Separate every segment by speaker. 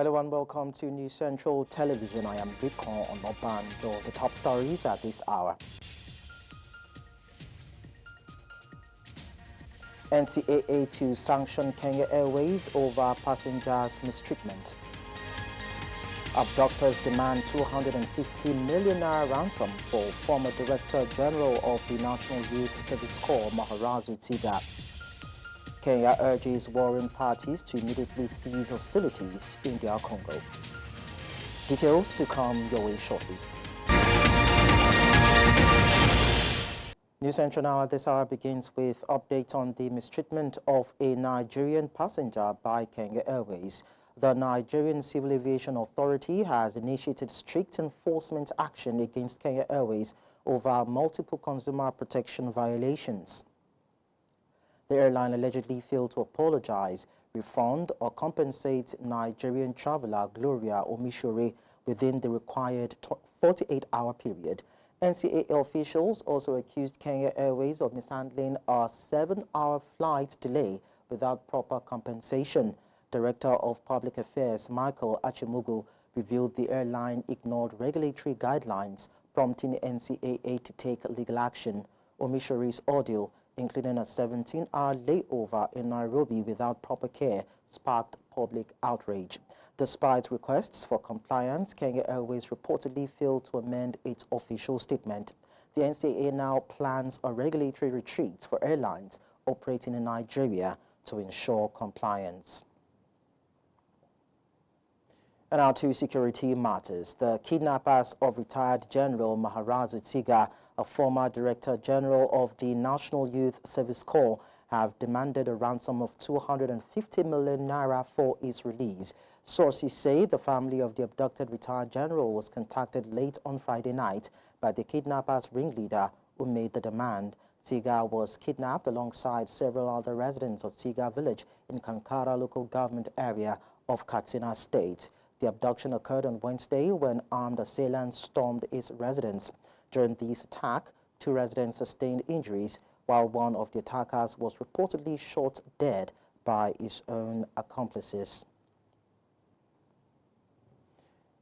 Speaker 1: Hello and welcome to News Central Television. I am Bitcoin Onobanjo. The top stories at this hour. NCAA to sanction Kenya Airways over passengers' mistreatment. Abductors demand 250 million naira ransom for former Director General of the National Youth Service Corps, Nnaghe Itam. Kenya urges warring parties to immediately cease hostilities in DR Congo. Details to come your way shortly. News Central now at this hour begins with updates on the mistreatment of a Nigerian passenger by Kenya Airways. The Nigerian Civil Aviation Authority has initiated strict enforcement action against Kenya Airways over multiple consumer protection violations. The airline allegedly failed to apologize, refund, or compensate Nigerian traveler Gloria Omishore within the required 48-hour period. NCAA officials also accused Kenya Airways of mishandling a 7-hour flight delay without proper compensation. Director of Public Affairs Michael Achimugu revealed the airline ignored regulatory guidelines, prompting NCAA to take legal action. Omishore's ordeal, including a 17-hour layover in Nairobi without proper care, sparked public outrage. Despite requests for compliance, Kenya Airways reportedly failed to amend its official statement. The NCAA now plans a regulatory retreat for airlines operating in Nigeria to ensure compliance. And now to security matters. The kidnappers of retired General Nnaghe Itam, a former Director General of the National Youth Service Corps, have demanded a ransom of 250 million naira for his release. Sources say the family of the abducted retired general was contacted late on Friday night by the kidnappers' ringleader, who made the demand. Itam was kidnapped alongside several other residents of Tiga village in Kankara local government area of Katsina State. The abduction occurred on Wednesday when armed assailants stormed his residence. During this attack, 2 residents sustained injuries, while one of the attackers was reportedly shot dead by his own accomplices.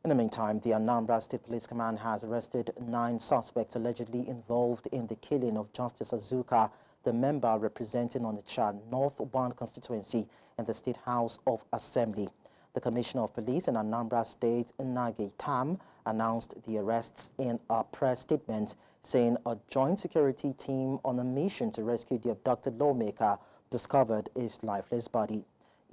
Speaker 1: In the meantime, the Anambra State Police Command has arrested 9 suspects allegedly involved in the killing of Justice Azuka, the member representing Onitsha North 1 constituency in the State House of Assembly. The Commissioner of Police in Anambra State, Nnaghe Itam, announced the arrests in a press statement, saying a joint security team on a mission to rescue the abducted lawmaker discovered his lifeless body.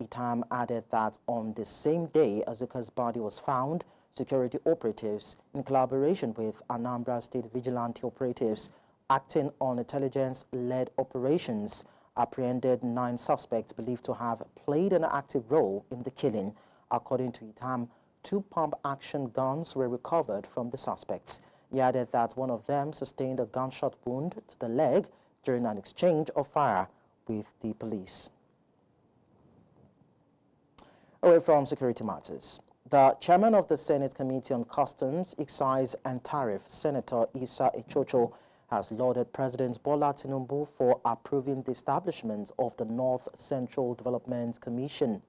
Speaker 1: Itam added that on the same day Azuka's body was found, security operatives, in collaboration with Anambra State vigilante operatives acting on intelligence-led operations, apprehended 9 suspects believed to have played an active role in the killing. According to Itam, 2 pump-action guns were recovered from the suspects. He added that one of them sustained a gunshot wound to the leg during an exchange of fire with the police. Away from security matters, the chairman of the Senate Committee on Customs, Excise and Tariff, Senator Issa Echocho, has lauded President Bola Tinubu for approving the establishment of the North Central Development Commission.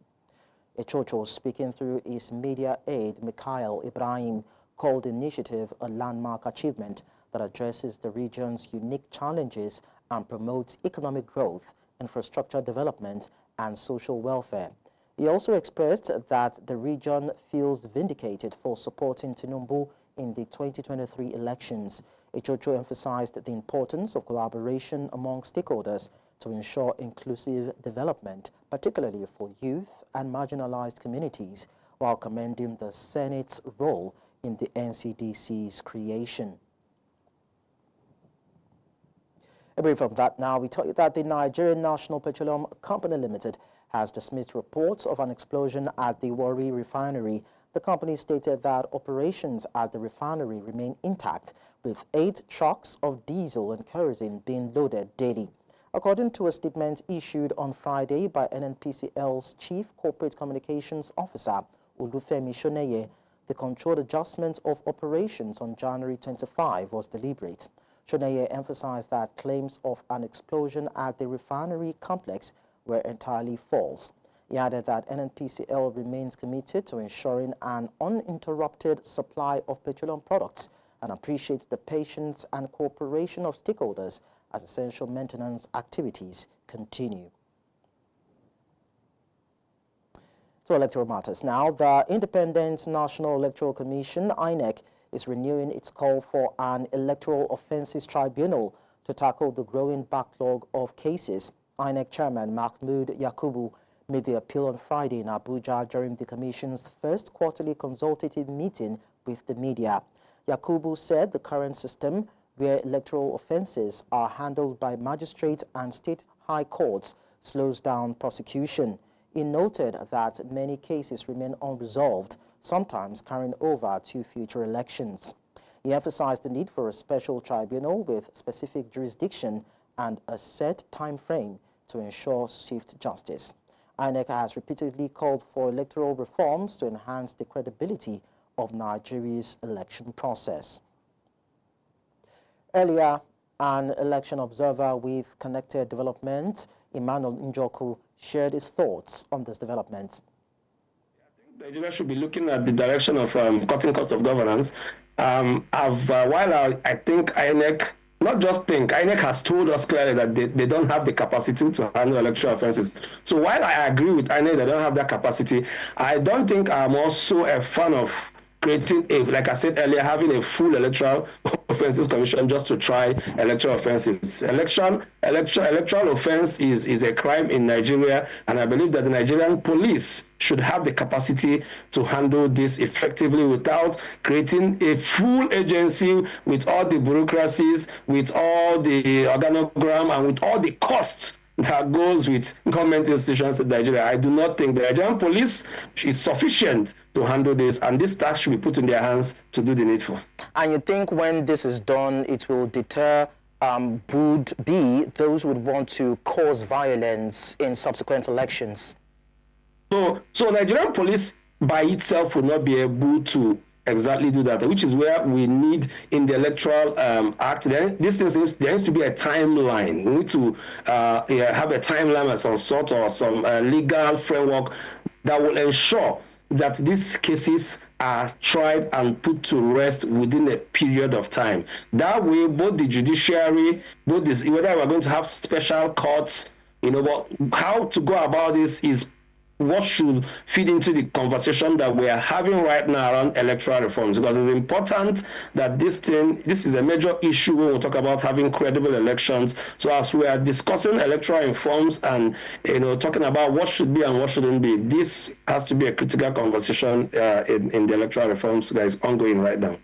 Speaker 1: Echocho, speaking through his media aide, Mikhail Ibrahim, called the initiative a landmark achievement that addresses the region's unique challenges and promotes economic growth, infrastructure development, and social welfare. He also expressed that the region feels vindicated for supporting Tinubu in the 2023 elections. Echocho emphasized the importance of collaboration among stakeholders to ensure inclusive development, particularly for youth and marginalized communities, while commending the Senate's role in the NCDC's creation. Away from that now, we tell you that the Nigerian National Petroleum Company Limited has dismissed reports of an explosion at the Warri Refinery. The company stated that operations at the refinery remain intact, with 8 trucks of diesel and kerosene being loaded daily. According to a statement issued on Friday by NNPCL's Chief Corporate Communications Officer, Olufemi Shoneye, the controlled adjustment of operations on January 25 was deliberate. Shoneye emphasized that claims of an explosion at the refinery complex were entirely false. He added that NNPCL remains committed to ensuring an uninterrupted supply of petroleum products and appreciates the patience and cooperation of stakeholders as essential maintenance activities continue. To electoral matters now, the Independent National Electoral Commission, INEC, is renewing its call for an electoral offences tribunal to tackle the growing backlog of cases. INEC Chairman Mahmood Yakubu made the appeal on Friday in Abuja during the Commission's first quarterly consultative meeting with the media. Yakubu said the current system, where electoral offences are handled by magistrate and state high courts, slows down prosecution. He noted that many cases remain unresolved, sometimes carrying over to future elections. He emphasized the need for a special tribunal with specific jurisdiction and a set time frame to ensure swift justice. INEC has repeatedly called for electoral reforms to enhance the credibility of Nigeria's election process. Earlier, an election observer with Connected Development, Emmanuel Njoku, shared his thoughts on this development.
Speaker 2: I think Nigeria should be looking at the direction of cutting cost of governance. While I think INEC, not just think, INEC has told us clearly that they don't have the capacity to handle electoral offences. So while I agree with INEC, they don't have that capacity, I don't think I'm also a fan of creating like I said earlier, having a full electoral offences commission just to try electoral offences. Electoral offence is a crime in Nigeria, and I believe that the Nigerian police should have the capacity to handle this effectively without creating a full agency with all the bureaucracies, with all the organogram, and with all the costs that goes with government institutions in Nigeria. I do not think the Nigerian police is sufficient to handle this, and this task should be put in their hands to do the needful.
Speaker 1: And you think when this is done, it will deter would be those who would want to cause violence in subsequent elections?
Speaker 2: So Nigerian police by itself will not be able to exactly do that, which is where we need in the Electoral Act. There needs to be a timeline. We need to have a timeline of some sort or some legal framework that will ensure that these cases are tried and put to rest within a period of time. That way, both the judiciary, whether we're going to have special courts, but how to go about this is what should feed into the conversation that we are having right now around electoral reforms, because it's important that this is a major issue when we talk about having credible elections. So as we are discussing electoral reforms and talking about what should be and what shouldn't be, this has to be a critical conversation in the electoral reforms that is ongoing right now.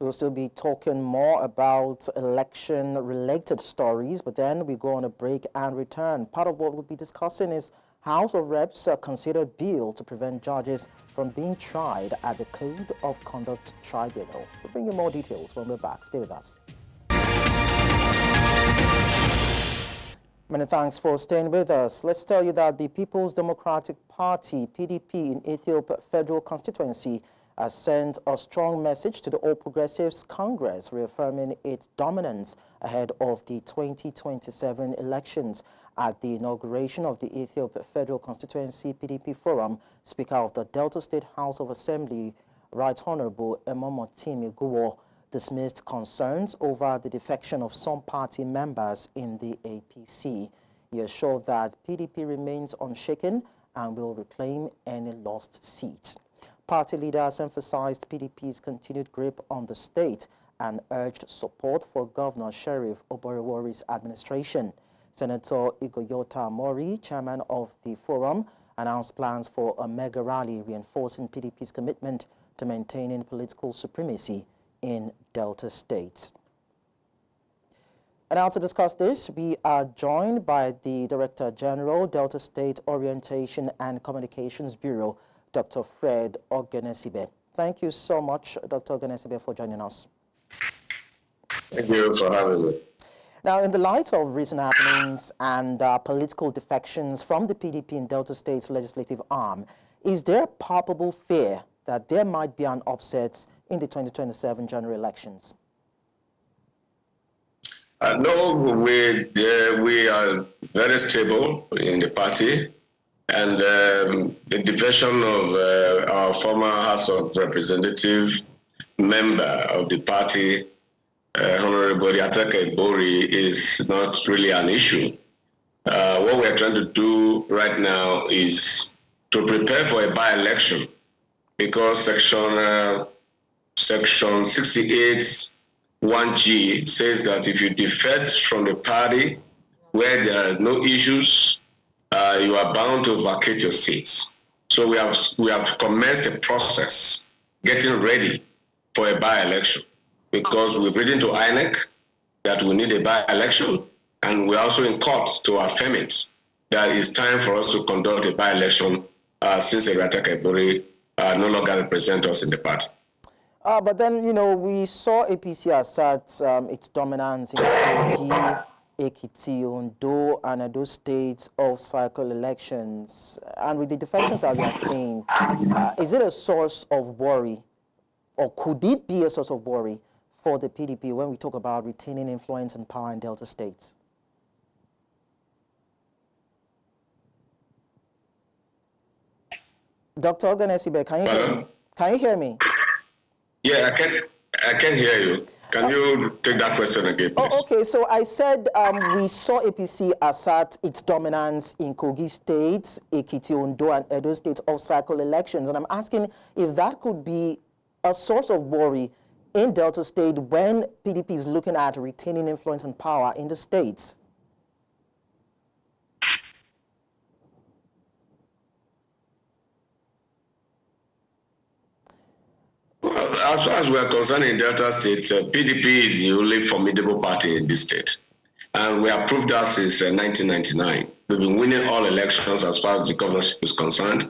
Speaker 1: We'll still be talking more about election-related stories, but then we go on a break and return. Part of what we'll be discussing is House of Reps consider bill to prevent judges from being tried at the Code of Conduct Tribunal. We'll bring you more details when we're back. Stay with us. Many thanks for staying with us. Let's tell you that the People's Democratic Party, PDP, in Ethiopia Federal Constituency has sent a strong message to the All Progressives Congress, reaffirming its dominance ahead of the 2027 elections. At the inauguration of the Ethiopia Federal Constituency PDP Forum, Speaker of the Delta State House of Assembly, Right Honorable Emomotim Iguwo, dismissed concerns over the defection of some party members in the APC. He assured that PDP remains unshaken and will reclaim any lost seats. Party leaders emphasized PDP's continued grip on the state and urged support for Governor Sheriff Oborewori's administration. Senator Igoyota Mori, chairman of the forum, announced plans for a mega rally reinforcing PDP's commitment to maintaining political supremacy in Delta State. And now to discuss this, we are joined by the Director General, Delta State Orientation and Communications Bureau, Dr. Fred Ogenesibe. Thank you so much, Dr. Ogenesibe, for joining us.
Speaker 3: Thank you for having me.
Speaker 1: Now, in the light of recent happenings and political defections from the PDP in Delta State's legislative arm, is there a palpable fear that there might be an upset in the 2027 general elections?
Speaker 3: No, we we are very stable in the party, and the defection of our former House of Representative member of the party, Honorable Nnaghe Itam, is not really an issue. What we're trying to do right now is to prepare for a by-election, because Section 68 1G says that if you defect from the party where there are no issues, you are bound to vacate your seats. So we have commenced a process getting ready for a by-election, because we've written to INEC that we need a by-election, and we're also in court to affirm it that it's time for us to conduct a by-election since Nnaghe Itam no longer represents us in the party.
Speaker 1: But then, we saw APC assert its dominance in Kogi, Ekiti, Ondo, and Edo states of cycle elections. And with the defections that we are seeing, is it a source of worry, or could it be a source of worry for the PDP when we talk about retaining influence and power in Delta states? Dr. Oganesibe, can you hear me?
Speaker 3: Yeah, I can hear you. Can you take that question again, please?
Speaker 1: Oh, okay, so I said we saw APC assert its dominance in Kogi State, Ekiti, Ondo, and Edo State off-cycle elections. And I'm asking if that could be a source of worry in Delta State when PDP is looking at retaining influence and power in the states.
Speaker 3: As far as we are concerned in Delta State, PDP is the only formidable party in this state. And we have proved that since 1999. We've been winning all elections as far as the governorship is concerned.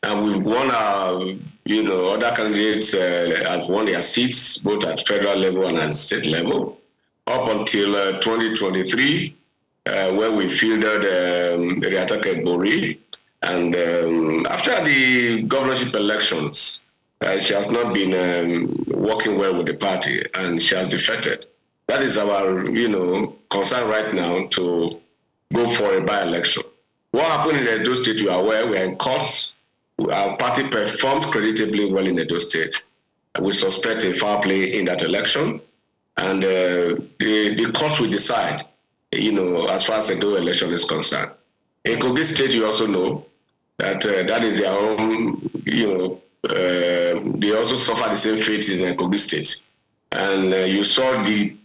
Speaker 3: And we've won our, other candidates have won their seats, both at federal level and at state level, up until 2023, where we fielded Nnaghe Itam. And after the governorship elections, she has not been working well with the party, and she has defected. That is our, concern right now, to go for a by-election. What happened in Edo State, you are aware, we are in courts. Our party performed creditably well in Edo State. We suspect a foul play in that election, and the courts will decide, as far as the Edo election is concerned. In Kogi State, you also know that that is their own, they also suffer the same fate in Kogi State. And you saw the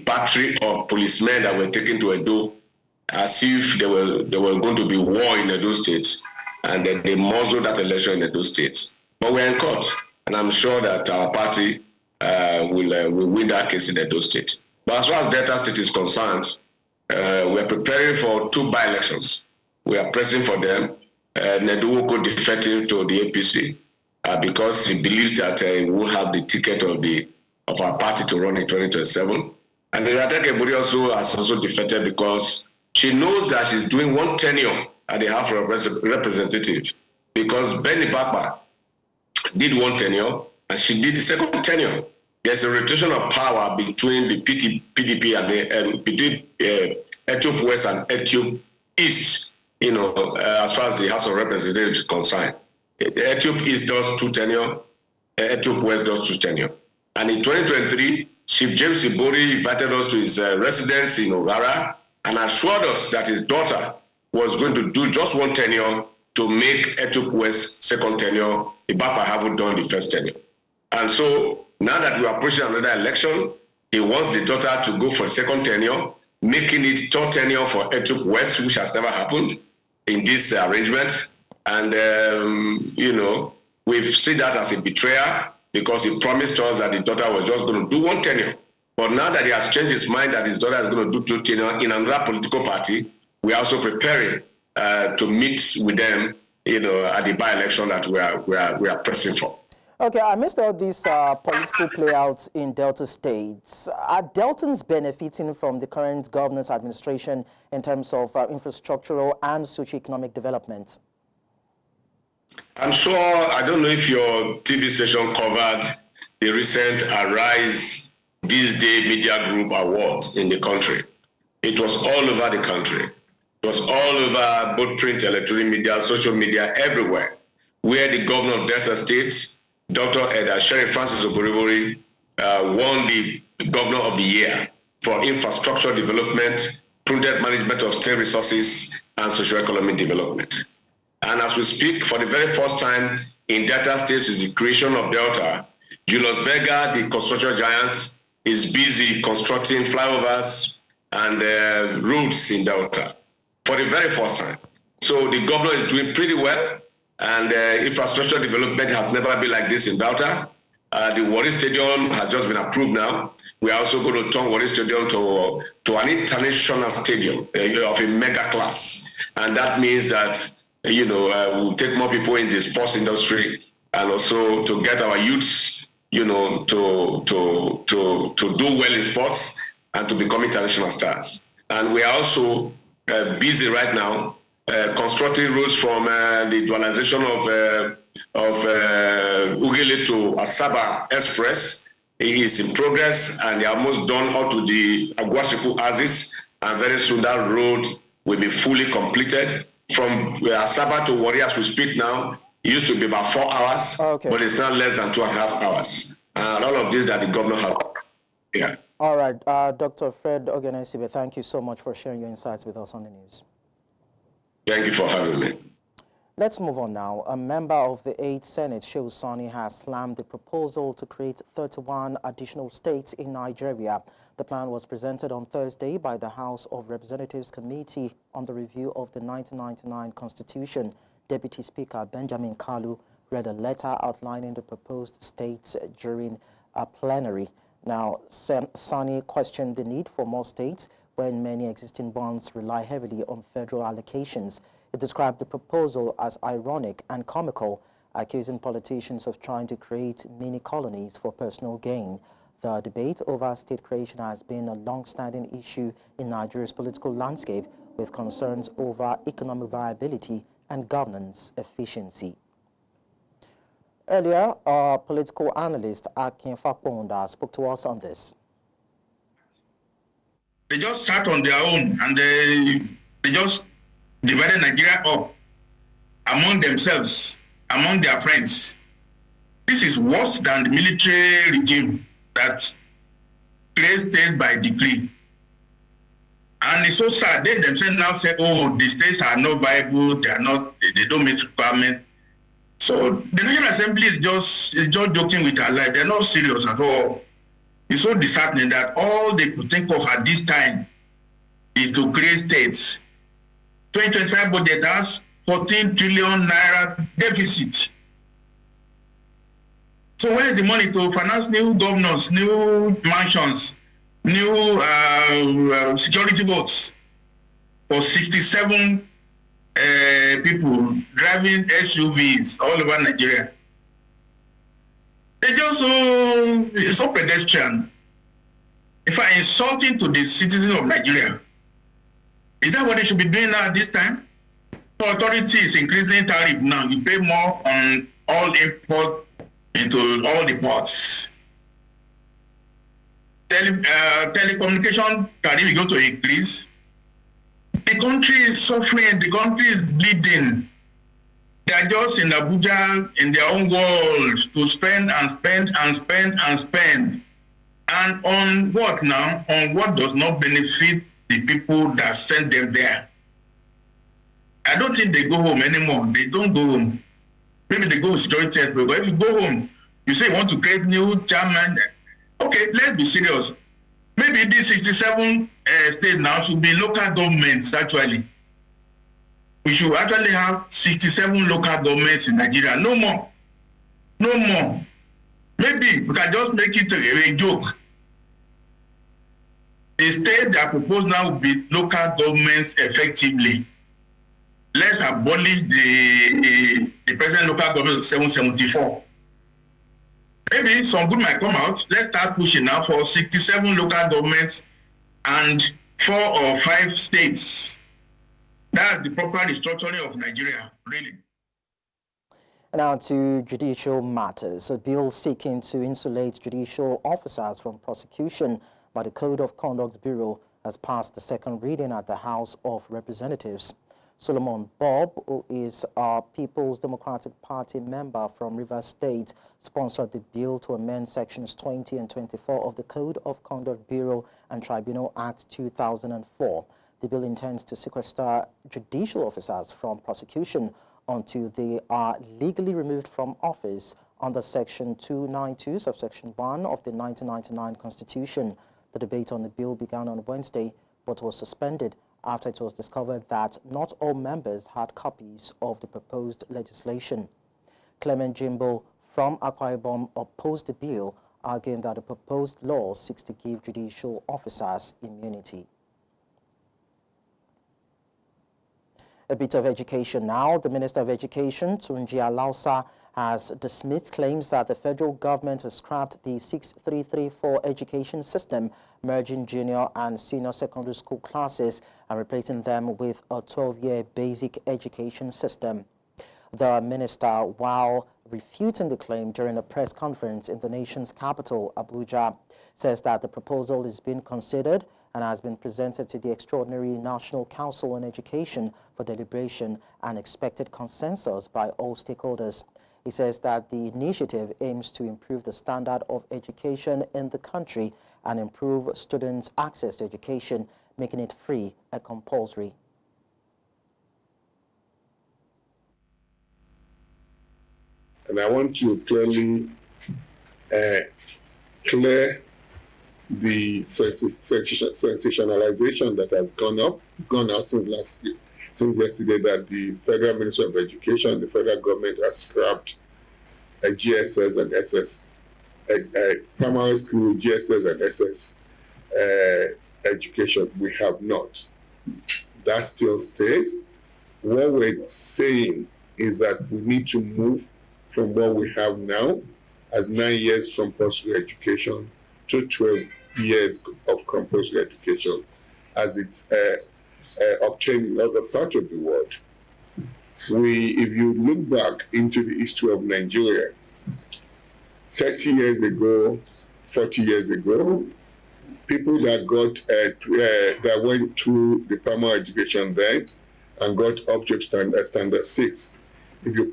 Speaker 3: battery of policemen that were taken to Edo as if there were going to be war in Edo State, and then they muzzled that election in Edo State. But we're in court, and I'm sure that our party will win that case in Edo State. But as far as Delta State is concerned, we're preparing for 2 by-elections. We are pressing for them. Neduwoko defecting to the APC. Because he believes that he will have the ticket of our party to run in 2027. And Nnaghe Itam also has also defected because she knows that she's doing 1 tenure at the House of Representatives, because Benny Bakpa did 1 tenure and she did the 2nd tenure. There's a rotation of power between the PDP and between Etiop West and Etiop East, as far as the House of Representatives is concerned. Etiop East does 2 tenure, Etiop West does 2 tenure. And in 2023, Chief James Ibori invited us to his residence in Ogara and assured us that his daughter was going to do just 1 tenure to make Etiop West 2nd tenure. Ibapa haven't done the 1st tenure. And so now that we are approaching another election, he wants the daughter to go for 2nd tenure, making it 3rd tenure for Etiop West, which has never happened in this arrangement. And, we've seen that as a betrayal, because he promised us that the daughter was just going to do 1 tenure. But now that he has changed his mind that his daughter is going to do 2 tenure in another political party, we are also preparing to meet with them, at the by-election that we are pressing for.
Speaker 1: Okay, I missed all these political playouts in Delta states. Are Deltans benefiting from the current governor's administration in terms of infrastructural and socioeconomic development?
Speaker 3: I'm sure, I don't know if your TV station covered the recent Arise This Day Media Group Awards in the country. It was all over the country. It was all over both print, electronic media, social media, everywhere, where the governor of Delta State, Dr. Sheriff Francis Oboribori, won the Governor of the Year for infrastructure development, prudent management of state resources, and socio-economic development. And as we speak, for the very first time in Delta State is the creation of Delta. Julius Berger, the construction giant, is busy constructing flyovers and roads in Delta for the very first time. So the governor is doing pretty well, and infrastructure development has never been like this in Delta. The Warri Stadium has just been approved now. We are also going to turn Warri Stadium to an international stadium of a mega class. And that means that, we'll take more people in the sports industry, and also to get our youths, to do well in sports and to become international stars. And we are also busy right now constructing roads from the dualization of Ughelli to Asaba Express. It is in progress, and they are almost done up to the Agwashiku Axis, and very soon that road will be fully completed. From Asaba to Warri, as we speak now, it used to be about 4 hours, but it's now less than 2.5 hours. And all of this that the governor has. Yeah.
Speaker 1: All right, Dr. Fred Ogenesibe, thank you so much for sharing your insights with us on the news.
Speaker 3: Thank you for having me.
Speaker 1: Let's move on now. A member of the 8th Senate, Shehu Sani, has slammed the proposal to create 31 additional states in Nigeria. The plan was presented on Thursday by the House of Representatives Committee on the Review of the 1999 Constitution. Deputy Speaker Benjamin Kalu read a letter outlining the proposed states during a plenary. Now, Sani questioned the need for more states when many existing bonds rely heavily on federal allocations. It described the proposal as ironic and comical, accusing politicians of trying to create mini-colonies for personal gain. The debate over state creation has been a long-standing issue in Nigeria's political landscape, with concerns over economic viability and governance efficiency. Earlier, our political analyst Akin Fakponda spoke to us on this.
Speaker 4: They just sat on their own, and they just divided Nigeria up among themselves, among their friends. This is worse than the military regime that creates states by decree. And it's so sad. They themselves now say, oh, the states are not viable, they don't meet requirements. So the National Assembly is just joking with our life. They're not serious at all. It's so disheartening that all they could think of at this time is to create states. 2025 budget has 14 trillion naira deficit. So where is the money to finance new governors, new mansions, new security votes for 67 people driving SUVs all over Nigeria? They're just so pedestrian. In fact, insulting to the citizens of Nigeria. Is that what they should be doing now at this time? The authority is increasing tariff now. You pay more on all import into all the ports. Telecommunication tariff is going to increase. The country is suffering. The country is bleeding. They are just in Abuja in their own world to spend and spend and spend and spend. And on what now? On what does not benefit the people that sent them there. I don't think they go home anymore. They don't go home. Maybe they go with security test, but if you go home, you say you want to create new chairman. Okay, let's be serious. Maybe these 67 states now should be local governments, actually. We should actually have 67 local governments in Nigeria. No more. No more. Maybe we can just make it a joke. The state that proposed now will be local governments effectively. Let's abolish the present local government of 774. Maybe some good might come out. Let's start pushing now for 67 local governments and 4 or 5 states. That's the proper restructuring of Nigeria, really.
Speaker 1: Now to judicial matters. A bill seeking to insulate judicial officers from prosecution by the Code of Conduct Bureau has passed the second reading at the House of Representatives. Solomon Bob, who is a People's Democratic Party member from Rivers State, sponsored the bill to amend Sections 20 and 24 of the Code of Conduct Bureau and Tribunal Act 2004. The bill intends to sequester judicial officers from prosecution until they are legally removed from office under Section 292, subsection 1 of the 1999 Constitution. The debate on the bill began on Wednesday, but was suspended after it was discovered that not all members had copies of the proposed legislation. Clement Jimbo from Akwa Ibom opposed the bill, arguing that the proposed law seeks to give judicial officers immunity. A bit of education now. The Minister of Education, Tunji Alausa, has dismissed claims that the federal government has scrapped the 6334 education system, merging junior and senior secondary school classes and replacing them with a 12-year basic education system. The minister, while refuting the claim during a press conference in the nation's capital, Abuja, says that the proposal is being considered and has been presented to the Extraordinary National Council on Education for deliberation and expected consensus by all stakeholders. He says that the initiative aims to improve the standard of education in the country and improve students' access to education, making it free and compulsory.
Speaker 5: And I want to clearly clear the sensationalization that has gone out since yesterday, that the Federal Ministry of Education, the federal government, has scrapped GSS and SS, primary school GSS and SS education. We have not. That still stays. What we're saying is that we need to move from what we have now as 9 years compulsory education to 12 years of compulsory education as it's obtained in other parts of the world. If you look back into the history of Nigeria, 30 years ago, 40 years ago, people that that went through the primary education then and got up to standard 6. If you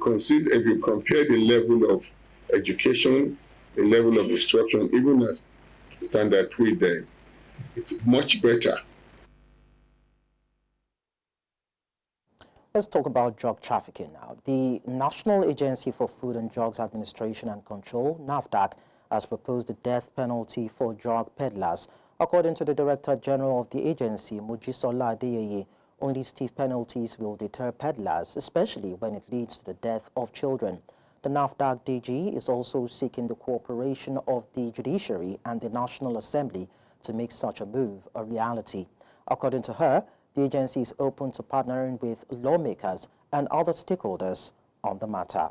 Speaker 5: compare the level of education, the level of instruction, even as standard 3 then, it's much better.
Speaker 1: Let's talk about drug trafficking now. The National Agency for Food and Drugs Administration and Control, NAFDAC, has proposed the death penalty for drug peddlers. According to the Director General of the agency, Mojisola Adeyeye, only stiff penalties will deter peddlers, especially when it leads to the death of children. The NAFDAC DG is also seeking the cooperation of the Judiciary and the National Assembly to make such a move a reality. According to her, the agency is open to partnering with lawmakers and other stakeholders on the matter.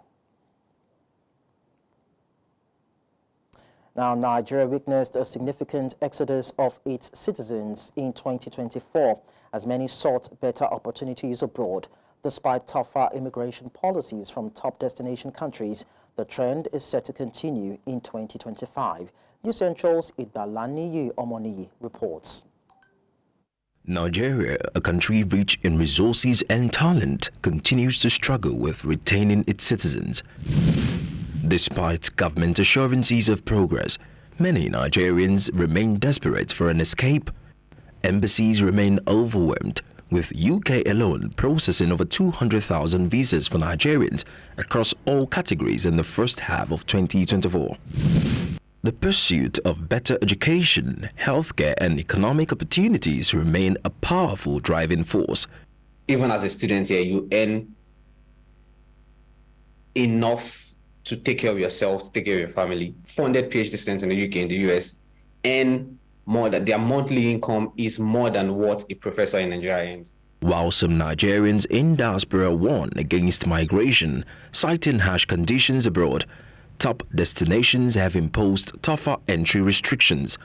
Speaker 1: Now, Nigeria witnessed a significant exodus of its citizens in 2024 as many sought better opportunities abroad. Despite tougher immigration policies from top destination countries, the trend is set to continue in 2025. News Central's Idbalaniyi Omoniyi reports.
Speaker 6: Nigeria, a country rich in resources and talent, continues to struggle with retaining its citizens. Despite government assurances of progress, many Nigerians remain desperate for an escape. Embassies remain overwhelmed, with UK alone processing over 200,000 visas for Nigerians across all categories in the first half of 2024. The pursuit of better education, healthcare, and economic opportunities remain a powerful driving force.
Speaker 7: Even as a student here, you earn enough to take care of yourself, to take care of your family. 400 PhD students in the UK and the US earn more than their monthly income is more than what a professor in Nigeria earns.
Speaker 6: While some Nigerians in diaspora warn against migration, citing harsh conditions abroad, top destinations have imposed tougher entry restrictions.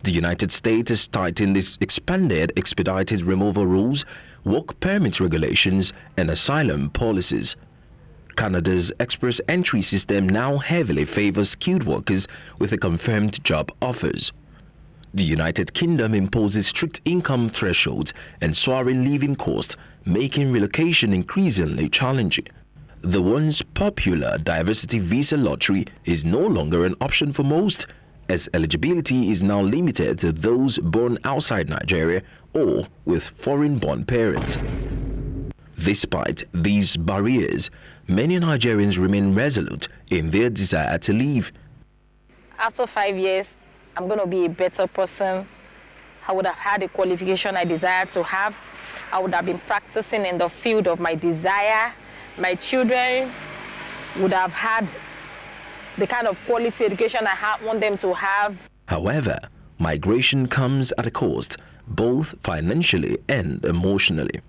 Speaker 6: The United States has tightened its expanded expedited removal rules, work permit regulations, and asylum policies. Canada's express entry system now heavily favors skilled workers with a confirmed job offers. The United Kingdom imposes strict income thresholds and soaring living costs, making relocation increasingly challenging. The once popular diversity visa lottery is no longer an option for most, as eligibility is now limited to those born outside Nigeria or with foreign-born parents. Despite these barriers, many Nigerians remain resolute in their desire to leave.
Speaker 8: After 5 years, I'm going to be a better person. I would have had the qualification I desire to have. I would have been practicing in the field of my desire. My children would have had the kind of quality education I want them to have.
Speaker 6: However, migration comes at a cost, both financially and emotionally.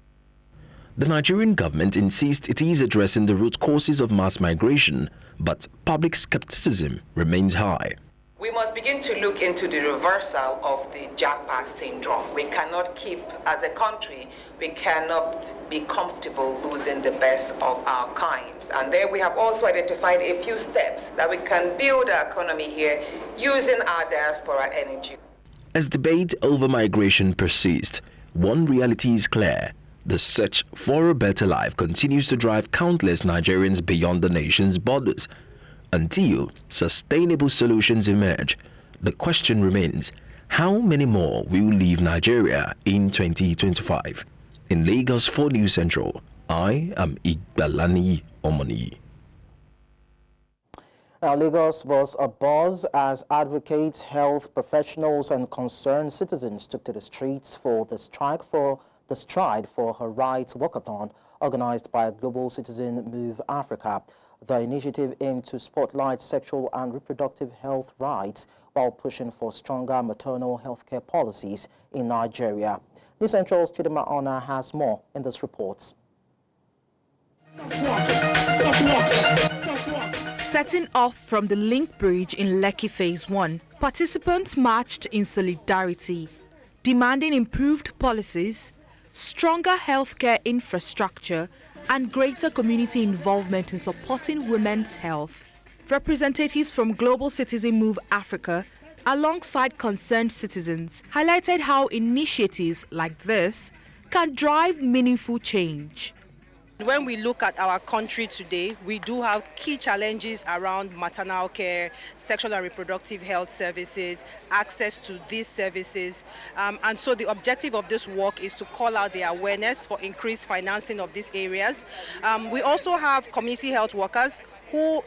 Speaker 6: The Nigerian government insists it is addressing the root causes of mass migration, but public skepticism remains high.
Speaker 9: We must begin to look into the reversal of the jackpot syndrome. We cannot keep, as a country, we cannot be comfortable losing the best of our kind. And there we have also identified a few steps that we can build our economy here using our diaspora energy.
Speaker 6: As debate over migration persists, one reality is clear. The search for a better life continues to drive countless Nigerians beyond the nation's borders. Until sustainable solutions emerge, the question remains, how many more will leave Nigeria in 2025? In Lagos for News Central, I am Igbalani Omoni.
Speaker 1: Now, Lagos was abuzz as advocates, health professionals and concerned citizens took to the streets for the Stride for Her Rights walkathon organized by Global Citizen Move Africa. The initiative aimed to spotlight sexual and reproductive health rights while pushing for stronger maternal health care policies in Nigeria. News Central's Chidima Ona has more in this report.
Speaker 10: Setting off from the Link Bridge in Lekki Phase 1, participants marched in solidarity, demanding improved policies, stronger healthcare infrastructure, and greater community involvement in supporting women's health. Representatives from Global Citizen Move Africa, alongside concerned citizens, highlighted how initiatives like this can drive meaningful change.
Speaker 11: When we look at our country today, we do have key challenges around maternal care, sexual and reproductive health services, access to these services. And so the objective of this work is to call out the awareness for increased financing of these areas. We also have community health workers who,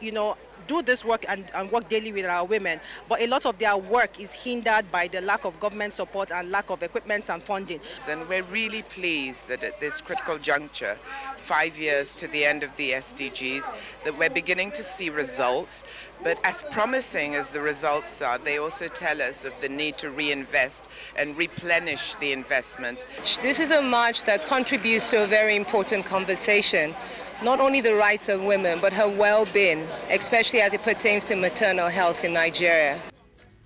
Speaker 11: do this work and work daily with our women, but a lot of their work is hindered by the lack of government support and lack of equipment and funding.
Speaker 12: And we're really pleased that at this critical juncture, 5 years to the end of the SDGs, that we're beginning to see results. But as promising as the results are, they also tell us of the need to reinvest and replenish the investments.
Speaker 13: This is a march that contributes to a very important conversation. Not only the rights of women, but her well-being, especially as it pertains to maternal health in Nigeria.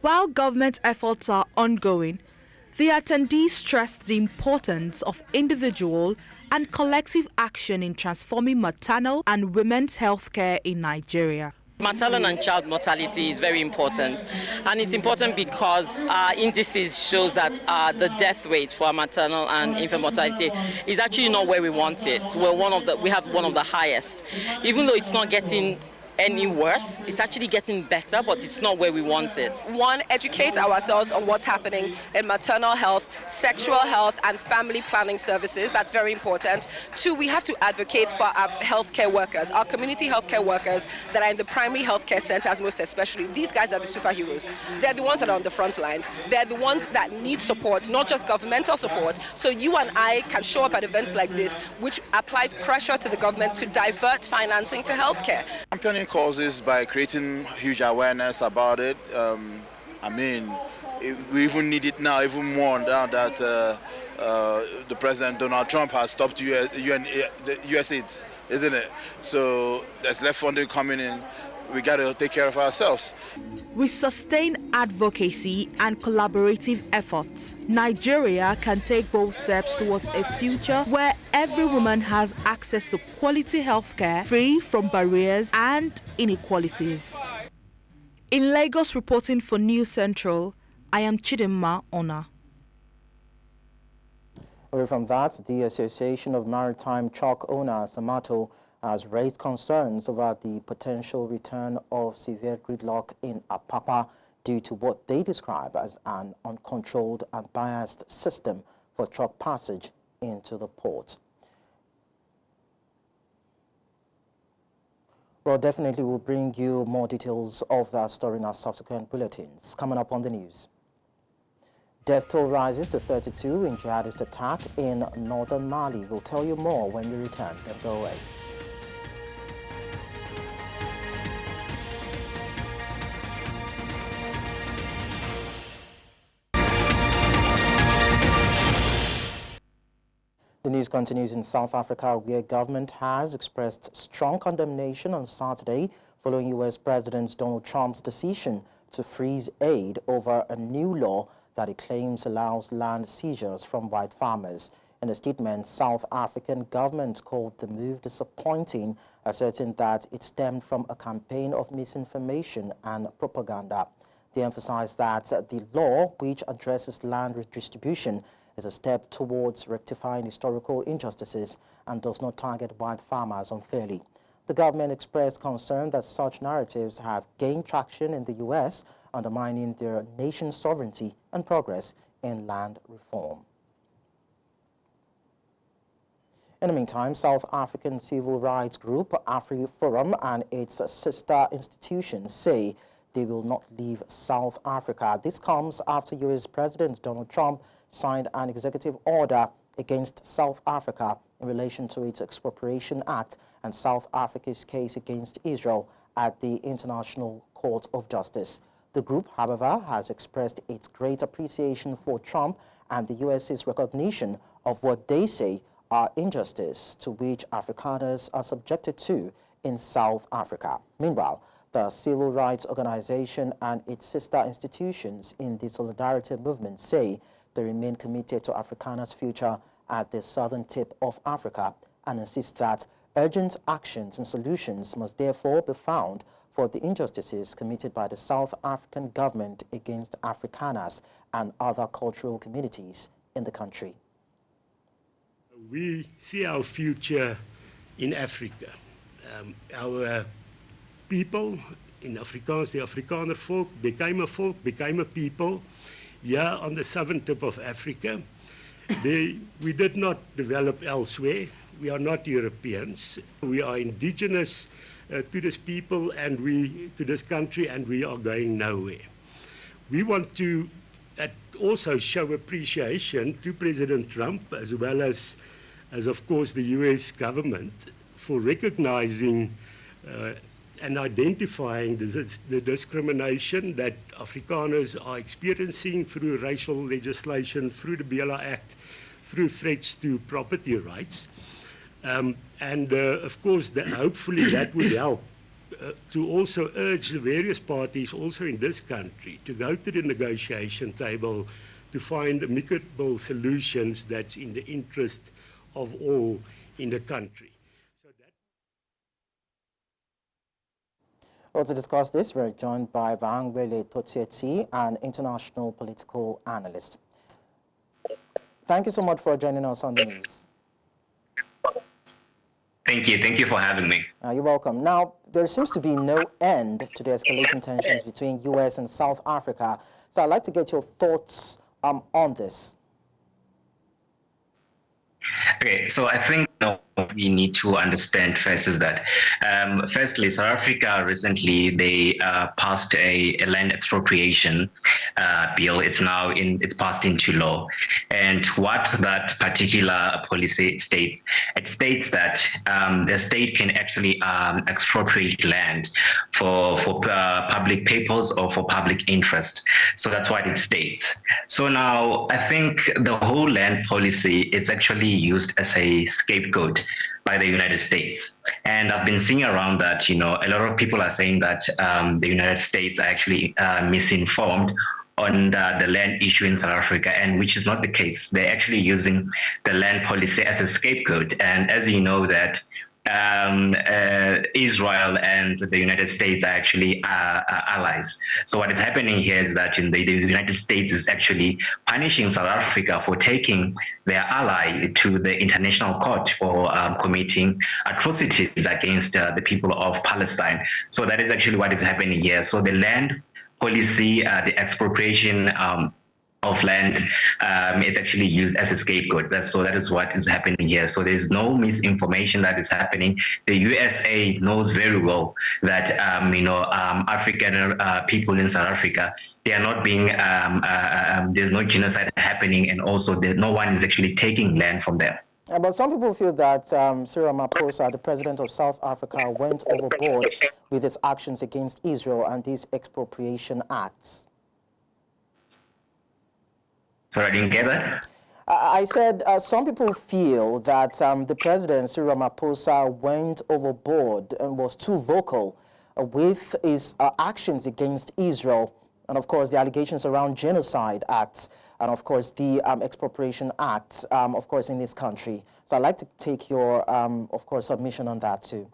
Speaker 10: While government efforts are ongoing, the attendees stressed the importance of individual and collective action in transforming maternal and women's health care in Nigeria.
Speaker 14: Maternal and child mortality is very important, and it's important because indices shows that the death rate for maternal and infant mortality is actually not where we want it. We have one of the highest, even though it's not getting any worse. It's actually getting better, but it's not where we want it.
Speaker 15: One, educate ourselves on what's happening in maternal health, sexual health, and family planning services. That's very important. Two, we have to advocate for our healthcare workers, our community healthcare workers that are in the primary healthcare centers most especially. These guys are the superheroes. They're the ones that are on the front lines. They're the ones that need support, not just governmental support. So you and I can show up at events like this, which applies pressure to the government to divert financing to healthcare.
Speaker 16: Championing causes by creating huge awareness about it. We even need it now, even more now that the President Donald Trump has stopped the US aid, isn't it? So there's less funding coming in. We got to take care of ourselves.
Speaker 10: With sustained advocacy and collaborative efforts, Nigeria can take bold steps towards a future where every woman has access to quality healthcare free from barriers and inequalities. In Lagos, reporting for News Central, I am Chidimma Ona.
Speaker 1: Away from that, the Association of Maritime Truck Owners, Amato, has raised concerns over the potential return of severe gridlock in Apapa due to what they describe as an uncontrolled and biased system for truck passage into the port. Well, definitely we'll bring you more details of that story in our subsequent bulletins. Coming up on the news. Death toll rises to 32 in jihadist attack in northern Mali. We'll tell you more when we return. Don't go away. The news continues in South Africa, where government has expressed strong condemnation on Saturday following U.S. President Donald Trump's decision to freeze aid over a new law that it claims allows land seizures from white farmers. In a statement, South African government called the move disappointing, asserting that it stemmed from a campaign of misinformation and propaganda. They emphasized that the law, which addresses land redistribution, is a step towards rectifying historical injustices and does not target white farmers unfairly. The government expressed concern that such narratives have gained traction in the U.S., undermining their nation's sovereignty and progress in land reform. In the meantime, South African civil rights group AfriForum and its sister institutions say they will not leave South Africa. This comes after U.S. President Donald Trump signed an executive order against South Africa in relation to its Expropriation Act and South Africa's case against Israel at the International Court of Justice. The group, however, has expressed its great appreciation for Trump and the U.S.'s recognition of what they say are injustices to which Afrikaners are subjected to in South Africa. Meanwhile, the civil rights organization and its sister institutions in the Solidarity movement say they remain committed to Afrikaners' future at the southern tip of Africa and insist that urgent actions and solutions must therefore be found for the injustices committed by the South African government against Afrikaners and other cultural communities in the country.
Speaker 17: We see our future in Africa. Our people in Afrikaans, the Afrikaner folk, became a people here on the southern tip of Africa. We did not develop elsewhere. We are not Europeans. We are indigenous to this people and to this country, and we are going nowhere. We want to also show appreciation to President Trump as well as of course the US government for recognizing and identifying the discrimination that Afrikaners are experiencing through racial legislation, through the BLA Act, through threats to property rights. Of course, hopefully that would help to also urge the various parties also in this country to go to the negotiation table to find amicable solutions that's in the interest of all in the country.
Speaker 1: Well, to discuss this, we're joined by Vangwele Totsietsi, an international political analyst. Thank you so much for joining us on the news.
Speaker 18: Thank you for having me.
Speaker 1: You're welcome. Now, there seems to be no end to the escalating tensions between U.S. and South Africa. So I'd like to get your thoughts on this.
Speaker 18: Okay, so I think we need to understand first is that, firstly, South Africa recently, they passed a land expropriation bill. It's passed into law. And what that particular policy states, it states that the state can actually expropriate land for public purpose or for public interest. So that's what it states. So now I think the whole land policy is actually used as a scapegoat by the United States. And I've been seeing around that, a lot of people are saying that the United States are actually misinformed on the land issue in South Africa, and which is not the case. They're actually using the land policy as a scapegoat. And as you know that Israel and the United States are actually allies. So what is happening here is that the United States is actually punishing South Africa for taking their ally to the international court for committing atrocities against the people of Palestine. So that is actually what is happening here. So the land policy, the expropriation of land, it's actually used as a scapegoat. That is what is happening here. So there's no misinformation that is happening. The USA knows very well that African people in South Africa, they are not being there's no genocide happening, and also no one is actually taking land from them.
Speaker 1: But some people feel that Cyril Ramaphosa, the president of South Africa, went overboard with his actions against Israel and these expropriation acts.
Speaker 18: Sorry, I didn't get that.
Speaker 1: I said some people feel that the president, Cyril Ramaphosa, went overboard and was too vocal with his actions against Israel, and of course the allegations around genocide acts, and of course the expropriation acts, of course, in this country. So I'd like to take your, of course, submission on that too.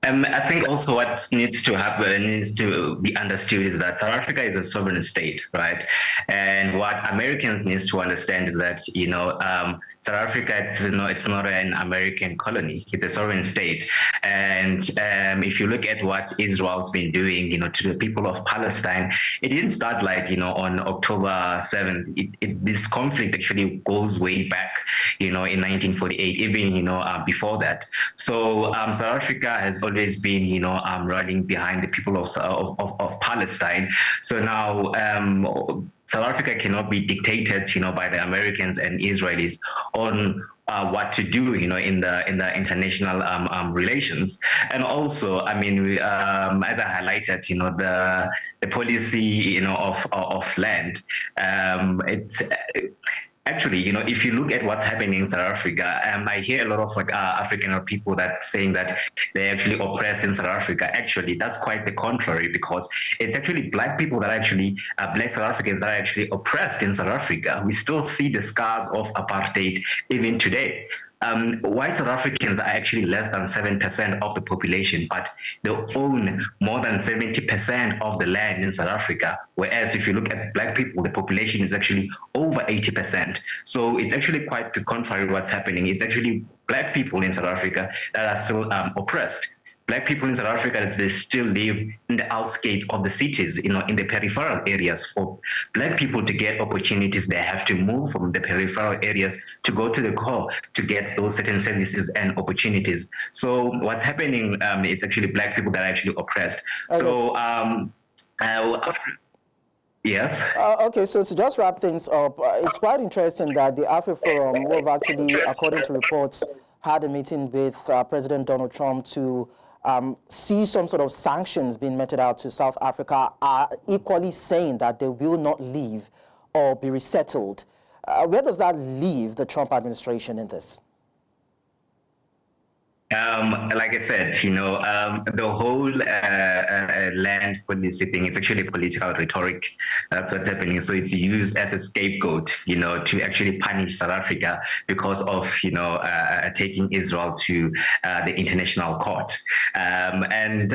Speaker 18: I think also what needs to happen, needs to be understood, is that South Africa is a sovereign state, right? And what Americans need to understand is that, South Africa, it's not an American colony. It's a sovereign state. And if you look at what Israel's been doing, to the people of Palestine, it didn't start on October 7th. This conflict actually goes way back, in 1948, even, before that. So South Africa has always been, running behind the people of Palestine. So now South Africa cannot be dictated, by the Americans and Israelis on what to do, in the international relations. And also, I mean, as I highlighted, the policy, of land, it's actually, if you look at what's happening in South Africa, I hear a lot of African people that saying that they're actually oppressed in South Africa. Actually, that's quite the contrary, because it's actually black people that are actually, black South Africans that are actually oppressed in South Africa. We still see the scars of apartheid even today. White South Africans are actually less than 7% of the population, but they own more than 70% of the land in South Africa. Whereas if you look at black people, the population is actually over 80%. So it's actually quite the contrary what's happening. It's actually black people in South Africa that are still oppressed. Black people in South Africa, they still live in the outskirts of the cities, in the peripheral areas. For black people to get opportunities, they have to move from the peripheral areas to go to the core to get those certain services and opportunities. So what's happening, it's actually black people that are actually oppressed. Okay. So, yes.
Speaker 1: Okay, so to just wrap things up, it's quite interesting that the AfriForum, who have actually, according to reports, had a meeting with President Donald Trump to see some sort of sanctions being meted out to South Africa, are equally saying that they will not leave or be resettled. Where does that leave the Trump administration in this?
Speaker 18: Like I said, the whole land policy thing is actually political rhetoric. That's what's happening. So it's used as a scapegoat, to actually punish South Africa because of, taking Israel to the international court. And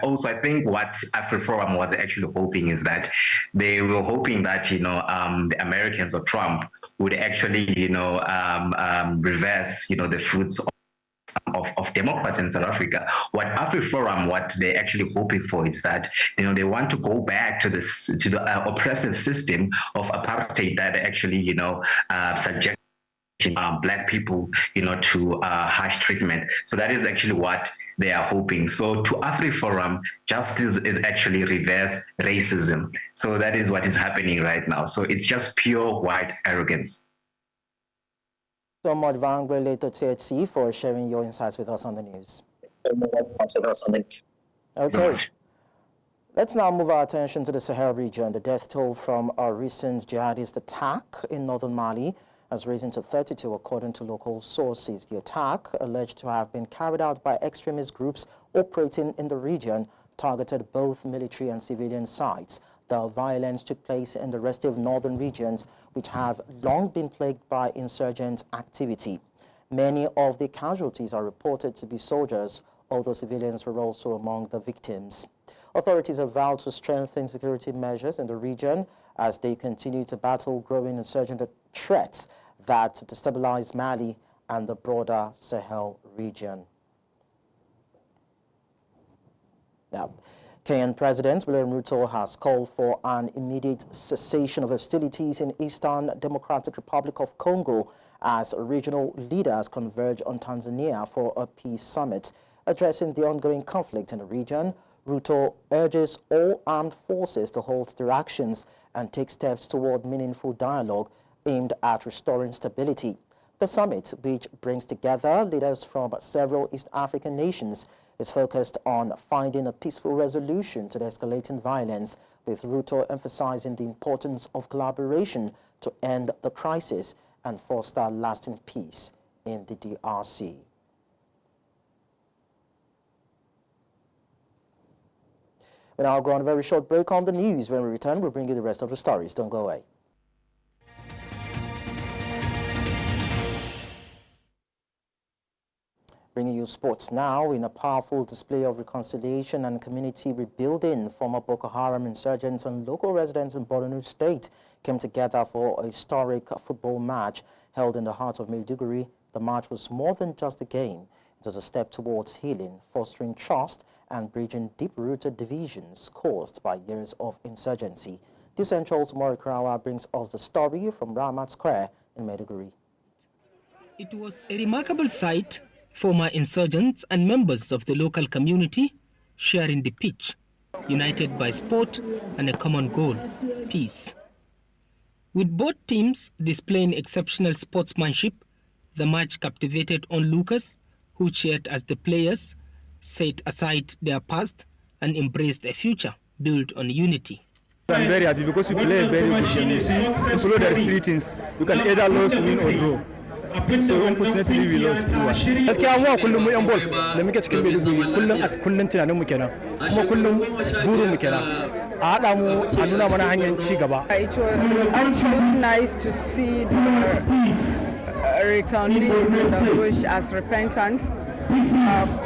Speaker 18: also, I think what AfriForum was actually hoping is that they were hoping that, the Americans or Trump would actually, reverse, the fruits of democracy in South Africa. What AfriForum, what they're actually hoping for is that, they want to go back to the oppressive system of apartheid that actually, subject black people, to harsh treatment. So that is actually what they are hoping. So to AfriForum, justice is actually reverse racism. So that is what is happening right now. So it's just pure white arrogance.
Speaker 1: So much, Nnaghe Itam, for sharing your insights with us on the news. Okay. Let's now move our attention to the Sahel region. The death toll from a recent jihadist attack in northern Mali has risen to 32, according to local sources. The attack, alleged to have been carried out by extremist groups operating in the region, targeted both military and civilian sites. The violence took place in the restive northern regions, which have long been plagued by insurgent activity. Many of the casualties are reported to be soldiers, although civilians were also among the victims. Authorities have vowed to strengthen security measures in the region as they continue to battle growing insurgent threats that destabilize Mali and the broader Sahel region. Now, Kenyan President William Ruto has called for an immediate cessation of hostilities in Eastern Democratic Republic of Congo as regional leaders converge on Tanzania for a peace summit. Addressing the ongoing conflict in the region, Ruto urges all armed forces to halt their actions and take steps toward meaningful dialogue aimed at restoring stability. The summit, which brings together leaders from several East African nations, is focused on finding a peaceful resolution to the escalating violence, with Ruto emphasizing the importance of collaboration to end the crisis and foster lasting peace in the DRC. We'll now go on a very short break on the news. When we return, we'll bring you the rest of the stories. Don't go away. Bringing you sports now. In a powerful display of reconciliation and community rebuilding, former Boko Haram insurgents and local residents in Borno State came together for a historic football match held in the heart of Maiduguri. The match was more than just a game. It was a step towards healing, fostering trust, and bridging deep-rooted divisions caused by years of insurgency. The Central's Maritime brings us the story from Ramat Square in Maiduguri.
Speaker 19: It was a remarkable sight. Former insurgents and members of the local community sharing the pitch, united by sport and a common goal, peace. With both teams displaying exceptional sportsmanship, the match captivated onlookers who cheered as the players set aside their past and embraced a future built on unity.
Speaker 20: I'm very happy because we play very good games. We follow the three things. You can either lose, win, or draw. So unfortunately we lost 2-1. Gaskiya mu kullum mu yan ball da muke cikin Maiduguri kullum a kullum tunanin mu kenan kuma kullum burin mu kenan a hada mu a nuna mana hanyar ci gaba.
Speaker 21: It was actually nice to see the returnees in the bush as repentant,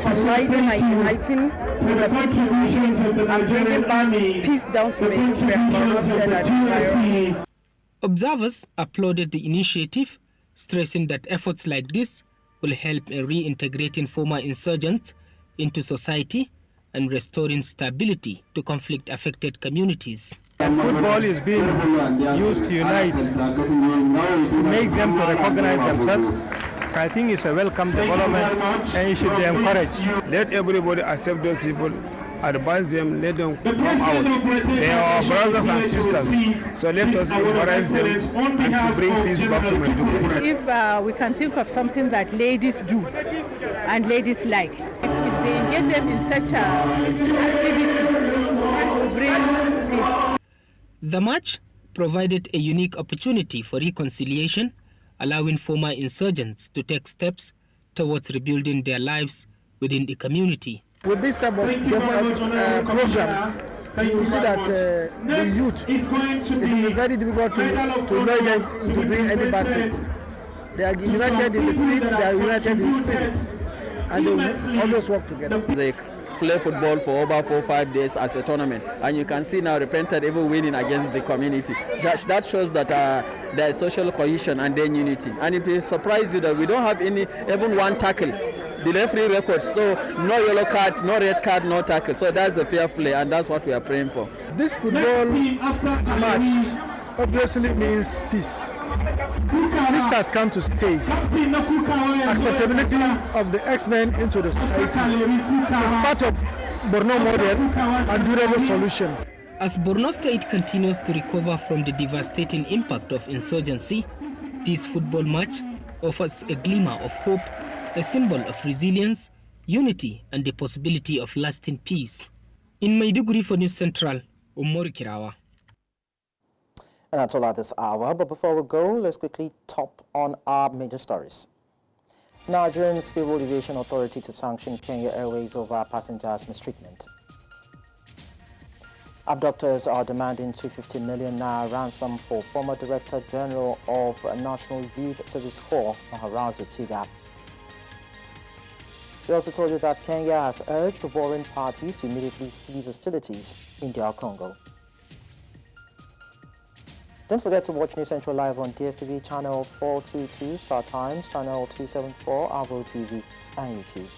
Speaker 21: colliding and uniting with the people and bringing back peace down to me.
Speaker 19: Observers applauded the initiative, stressing that efforts like this will help in reintegrating former insurgents into society and restoring stability to conflict-affected communities.
Speaker 20: Football is being used to unite, to make them to recognize themselves. I think it's a welcome development and it should be encouraged. Let everybody accept those people, advise them, let them come out. They are our brothers and sisters, so let us embrace them and to bring peace back to Maiduguri.
Speaker 21: If we can think of something that ladies do and ladies like, if they engage them in such an activity, it will bring peace.
Speaker 19: The match provided a unique opportunity for reconciliation, allowing former insurgents to take steps towards rebuilding their lives within the community.
Speaker 20: With this type of program, you see that the youth, it is very difficult to lure them to bring any bad things. They are united in the field, they are united in spirit, and they will always work together.
Speaker 22: They play football for over 4 or 5 days as a tournament, and you can see now repented even winning against the community. That shows that there is social cohesion and then unity. And it will surprise you that we don't have even one tackle. The referee records, so no yellow card, no red card, no tackle. So that's a fair play, and that's what we are praying for.
Speaker 20: This football match obviously means peace. This has come to stay. Acceptability of the X-Men into the society is part of Borno model and durable solution.
Speaker 19: As Borno State continues to recover from the devastating impact of insurgency, this football match offers a glimmer of hope, a symbol of resilience, unity, and the possibility of lasting peace. In Maiduguri for News Central, Umori Kirawa.
Speaker 1: And that's all at this hour, but before we go, let's quickly top on our major stories. Nigerian Civil Aviation Authority to sanction Kenya Airways over passengers' mistreatment. Abductors are demanding 250 million naira ransom for former Director General of National Youth Service Corps, Maharazu Tiga. We also told you that Kenya has urged warring parties to immediately cease hostilities in DR Congo. Don't forget to watch News Central live on DSTV channel 422, Star Times, channel 274, Avo TV, and YouTube.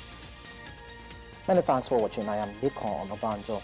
Speaker 1: Many thanks for watching. I am Nikon Obanjo.